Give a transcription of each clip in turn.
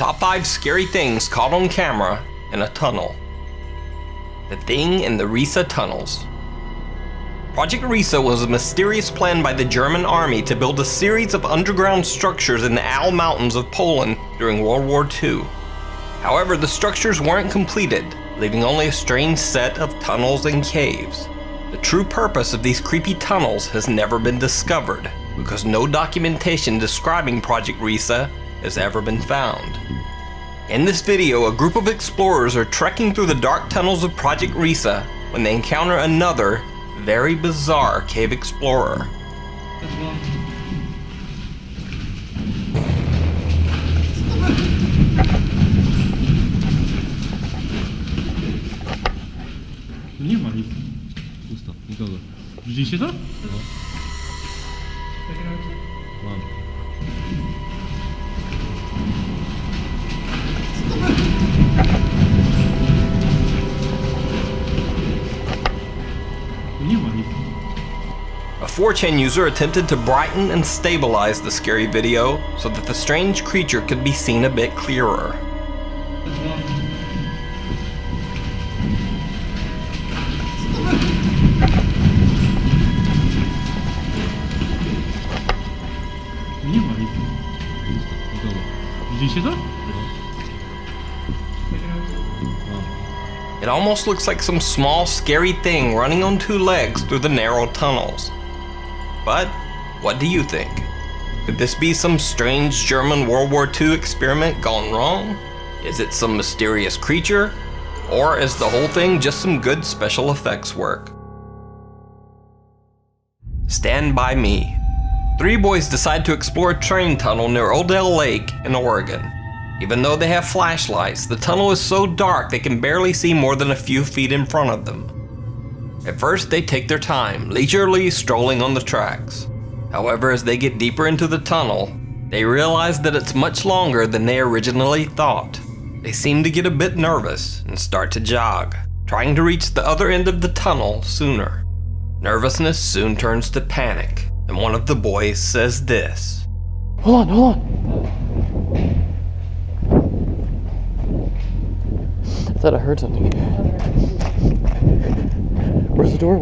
Top 5 scary things caught on camera in a tunnel. The thing in the Riesa tunnels. Project Riesa was a mysterious plan by the German army to build a series of underground structures in the Al Mountains of Poland during World War II. However, the structures weren't completed, leaving only a strange set of tunnels and caves. The true purpose of these creepy tunnels has never been discovered, because no documentation describing Project Riesa has ever been found. In this video, a group of explorers are trekking through the dark tunnels of Project Riesa when they encounter another, very bizarre cave explorer. Nie ma nic. Pusto, nikogo. Widzieliście to? No. Mam. Nie ma nic. A 4chan user attempted to brighten and stabilize the scary video so that the strange creature could be seen a bit clearer. Nie ma nic. Pusto, nikogo. Widzieliście to? It almost looks like some small, scary thing running on 2 legs through the narrow tunnels. But what do you think? Could this be some strange German World War II experiment gone wrong? Is it some mysterious creature? Or is the whole thing just some good special effects work? Stand by me. 3 boys decide to explore a train tunnel near Odell Lake in Oregon. Even though they have flashlights, the tunnel is so dark they can barely see more than a few feet in front of them. At first, they take their time, leisurely strolling on the tracks. However, as they get deeper into the tunnel, they realize that it's much longer than they originally thought. They seem to get a bit nervous and start to jog, trying to reach the other end of the tunnel sooner. Nervousness soon turns to panic, and one of the boys says this. Hold on. I thought I heard something. Where's the door?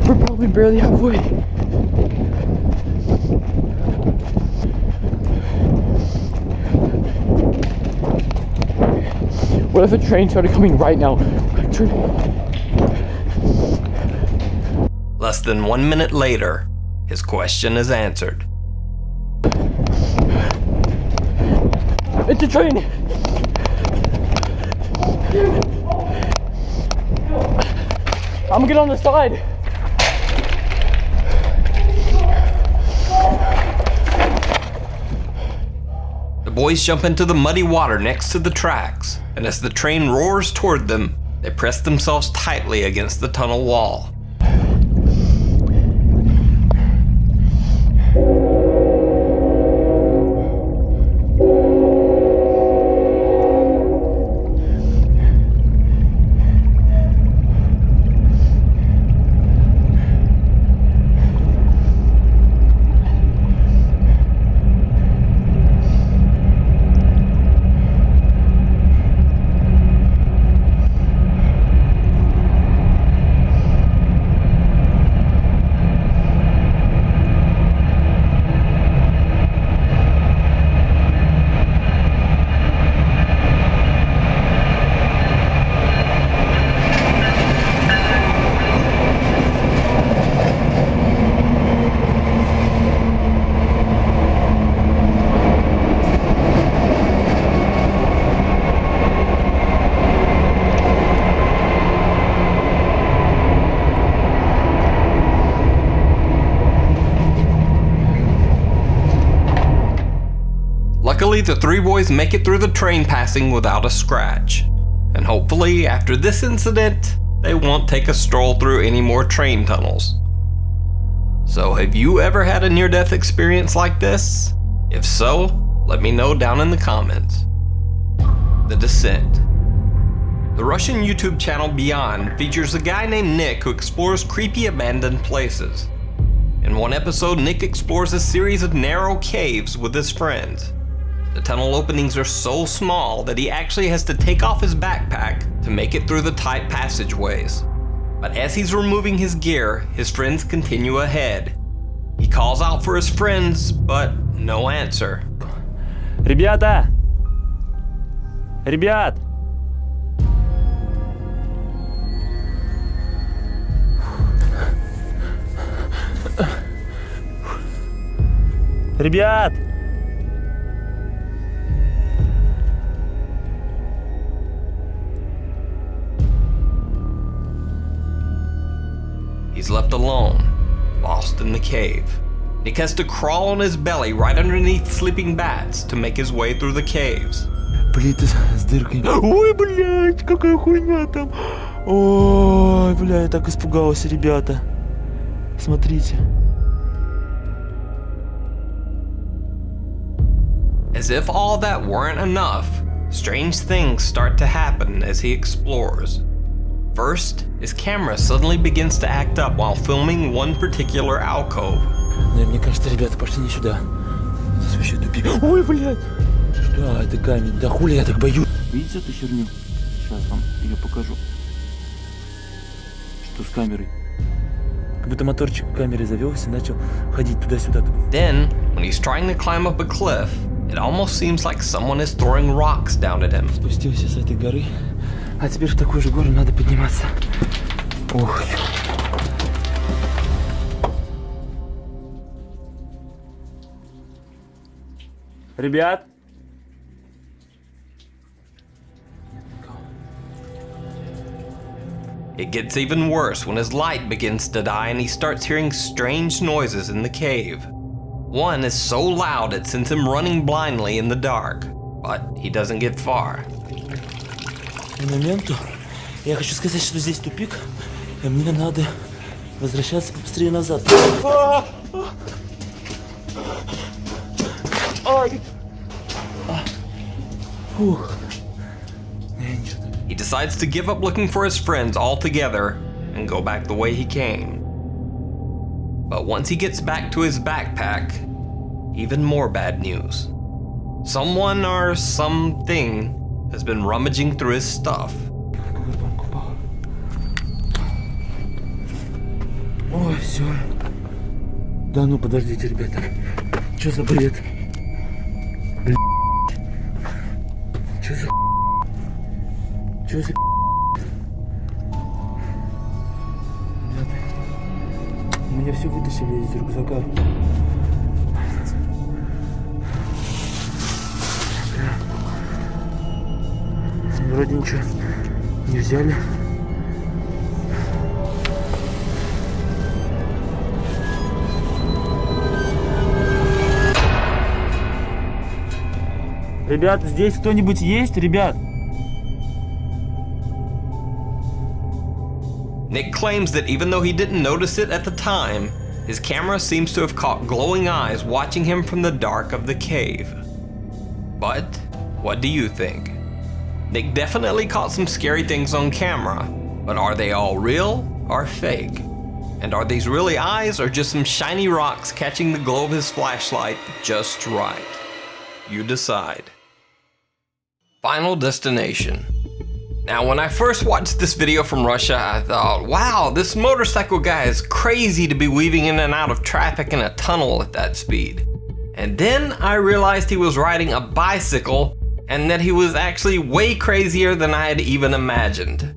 We're probably barely halfway. What if a train started coming right now? Less than 1 minute later, his question is answered. It's a train! I'm gonna get on the side. The boys jump into the muddy water next to the tracks, and as the train roars toward them, they press themselves tightly against the tunnel wall. Luckily, the 3 boys make it through the train passing without a scratch. And hopefully, after this incident, they won't take a stroll through any more train tunnels. So have you ever had a near-death experience like this? If so, let me know down in the comments. The Descent. The Russian YouTube channel Beyond features a guy named Nick who explores creepy abandoned places. In one episode, Nick explores a series of narrow caves with his friends. The tunnel openings are so small that he actually has to take off his backpack to make it through the tight passageways. But as he's removing his gear, his friends continue ahead. He calls out for his friends, but no answer. Ребята! Ребят! Ребят! He's left alone, lost in the cave. Nick has to crawl on his belly right underneath sleeping bats to make his way through the caves. Плиты с дырками. Ой, блядь, какая хуйня там. Ой, бля, я так испугался, ребята. Смотрите. As if all that weren't enough, strange things start to happen as he explores. First, his camera suddenly begins to act up while filming one particular alcove. Мне кажется, ребята, пошли не сюда. Здесь вообще тупик. Ой, блядь. Что? Это камень. Да хули я так боюсь. Видите эту херню? Сейчас вам ее покажу. Что с камерой? Как будто моторчик камеры завелся и начал ходить туда-сюда. Then, when he's trying to climb up a cliff, it almost seems like someone is throwing rocks down at him. Спустился с этой горы. А теперь в такую же гору надо подниматься. Ох. Ребят! It gets even worse when his light begins to die and he starts hearing strange noises in the cave. One is so loud it sends him running blindly in the dark, but he doesn't get far. Моменту я хочу сказать, что здесь тупик, и мне надо возвращаться быстрее назад. Фух. He decides to give up looking for his friends altogether and go back the way he came. But once he gets back to his backpack, even more bad news. Someone or something has been rummaging through his stuff. Ой, все. Да ну подождите, ребята. Что за бред? Блядь. Что за... Что за... Ребята. Меня все вытащили из рюкзака. Вроде ничего не взяли. Ребят, здесь кто-нибудь есть, ребят? Nick claims that even though he didn't notice it at the time, his camera seems to have caught glowing eyes watching him from the dark of the cave. But what do you think? Nick definitely caught some scary things on camera, but are they all real or fake? And are these really eyes or just some shiny rocks catching the glow of his flashlight just right? You decide. Final destination. Now, when I first watched this video from Russia, I thought, wow, this motorcycle guy is crazy to be weaving in and out of traffic in a tunnel at that speed. And then I realized he was riding a bicycle and that he was actually way crazier than I had even imagined.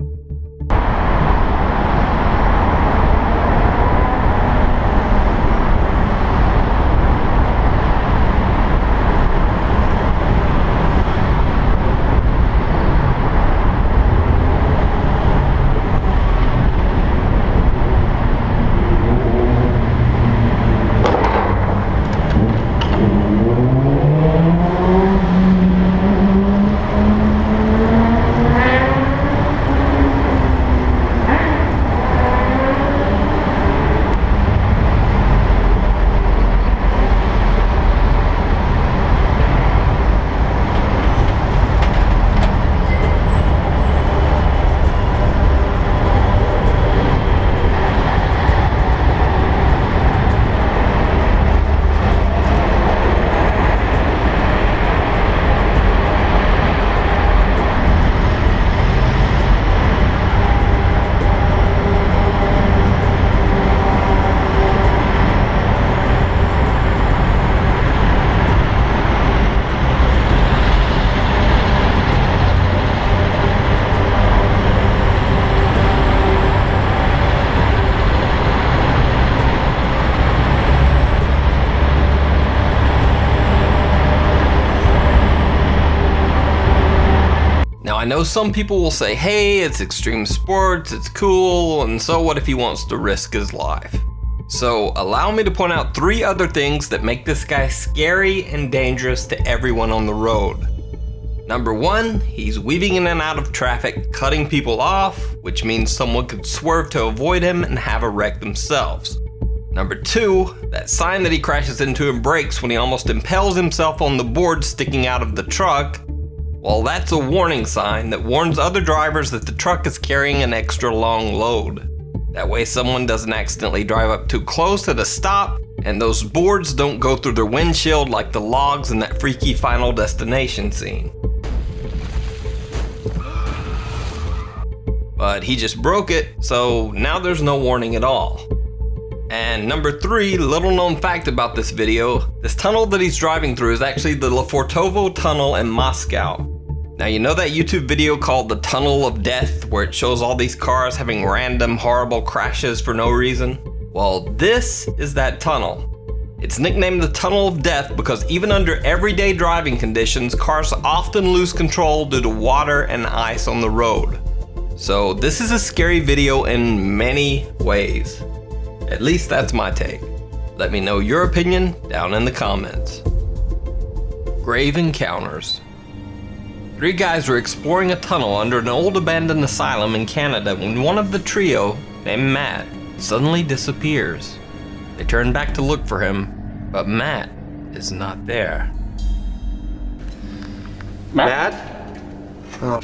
know some people will say, hey, it's extreme sports, it's cool, and so what if he wants to risk his life? So allow me to point out 3 other things that make this guy scary and dangerous to everyone on the road. Number 1, he's weaving in and out of traffic, cutting people off, which means someone could swerve to avoid him and have a wreck themselves. Number 2, that sign that he crashes into and breaks when he almost impales himself on the board sticking out of the truck, well, that's a warning sign that warns other drivers that the truck is carrying an extra long load. That way someone doesn't accidentally drive up too close at a stop, and those boards don't go through their windshield like the logs in that freaky Final Destination scene. But he just broke it, so now there's no warning at all. And number 3, little known fact about this video, this tunnel that he's driving through is actually the Lefortovo tunnel in Moscow. Now you know that YouTube video called the Tunnel of Death, where it shows all these cars having random horrible crashes for no reason? Well, this is that tunnel. It's nicknamed the Tunnel of Death because even under everyday driving conditions, cars often lose control due to water and ice on the road. So this is a scary video in many ways. At least that's my take. Let me know your opinion down in the comments. Grave encounters. 3 guys were exploring a tunnel under an old abandoned asylum in Canada when one of the trio, named Matt, suddenly disappears. They turn back to look for him, but Matt is not there. Matt? Oh,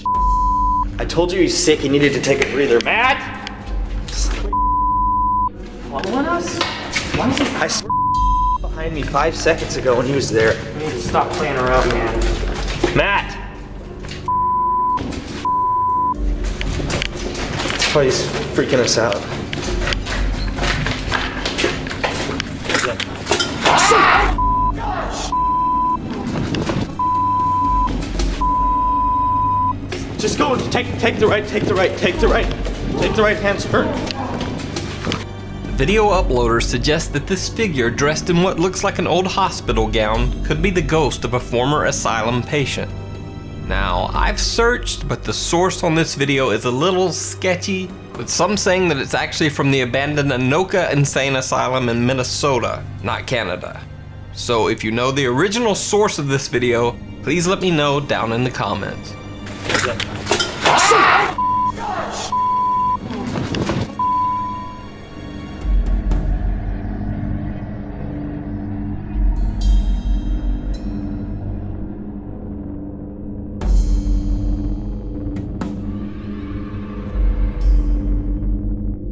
I told you he's sick, he needed to take a breather. Matt! Following us? Why is he? I swear behind me 5 seconds ago when he was there. You need to stop playing around, man. Matt! Oh, he's freaking us out. Just go, take the right hand turn. The video uploader suggests that this figure dressed in what looks like an old hospital gown could be the ghost of a former asylum patient. Now, I've searched, but the source on this video is a little sketchy, with some saying that it's actually from the abandoned Anoka Insane Asylum in Minnesota, not Canada. So if you know the original source of this video, please let me know down in the comments.